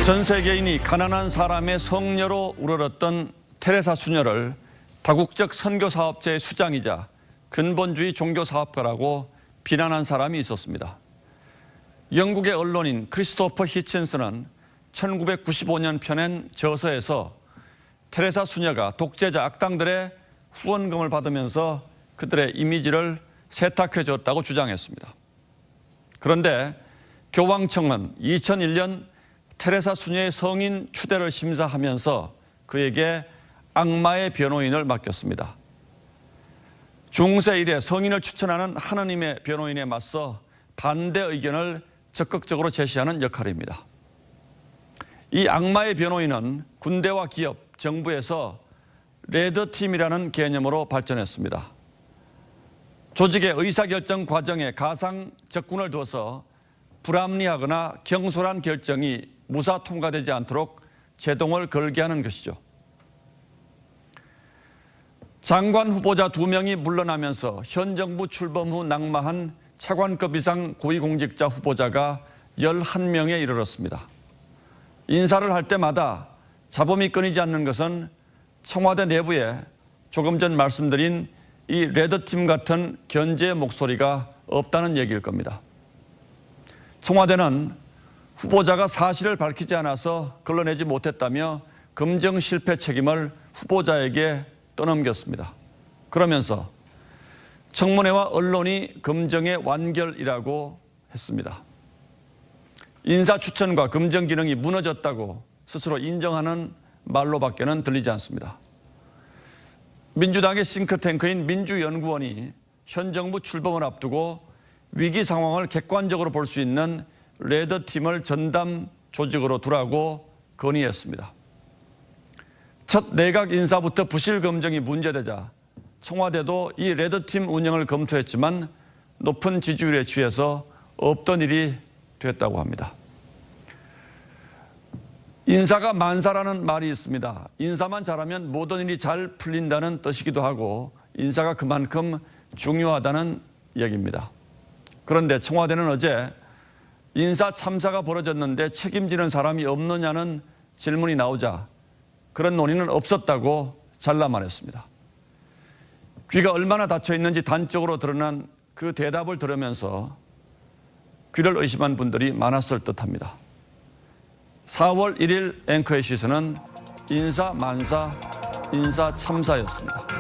전 세계인이 가난한 사람의 성녀로 우러렀던 테레사 수녀를 다국적 선교사업체의 수장이자 근본주의 종교사업가라고 비난한 사람이 있었습니다. 영국의 언론인 크리스토퍼 히친스는 1995년 펴낸 저서에서 테레사 수녀가 독재자 악당들의 후원금을 받으면서 그들의 이미지를 세탁해 줬다고 주장했습니다. 그런데 교황청은 2001년 테레사 수녀의 성인 추대를 심사하면서 그에게 악마의 변호인을 맡겼습니다. 중세 이래 성인을 추천하는 하느님의 변호인에 맞서 반대 의견을 적극적으로 제시하는 역할입니다. 이 악마의 변호인은 군대와 기업, 정부에서 레드팀이라는 개념으로 발전했습니다. 조직의 의사결정 과정에 가상 적군을 둬서 불합리하거나 경솔한 결정이 무사 통과되지 않도록 제동을 걸게 하는 것이죠. 장관 후보자 2명이 물러나면서 현 정부 출범 후 낙마한 차관급 이상 고위공직자 후보자가 11명에 이르렀습니다. 인사를 할 때마다 잡음이 끊이지 않는 것은 청와대 내부에 조금 전 말씀드린 이 레드팀 같은 견제의 목소리가 없다는 얘기일 겁니다. 청와대는 후보자가 사실을 밝히지 않아서 걸러내지 못했다며 검증 실패 책임을 후보자에게 떠넘겼습니다. 그러면서 청문회와 언론이 검증의 완결이라고 했습니다. 인사 추천과 검증 기능이 무너졌다고 스스로 인정하는 말로밖에는 들리지 않습니다. 민주당의 싱크탱크인 민주연구원이 현 정부 출범을 앞두고 위기 상황을 객관적으로 볼 수 있는 레드팀을 전담 조직으로 두라고 건의했습니다. 첫 내각 인사부터 부실 검증이 문제되자 청와대도 이 레드팀 운영을 검토했지만 높은 지지율에 취해서 없던 일이 됐다고 합니다. 인사가 만사라는 말이 있습니다. 인사만 잘하면 모든 일이 잘 풀린다는 뜻이기도 하고 인사가 그만큼 중요하다는 얘기입니다. 그런데 청와대는 어제 인사 참사가 벌어졌는데 책임지는 사람이 없느냐는 질문이 나오자 그런 논의는 없었다고 잘라 말했습니다. 귀가 얼마나 닫혀 있는지 단적으로 드러난 그 대답을 들으면서 귀를 의심한 분들이 많았을 듯합니다. 4월 1일 앵커의 시선은 인사 만사, 인사 참사였습니다.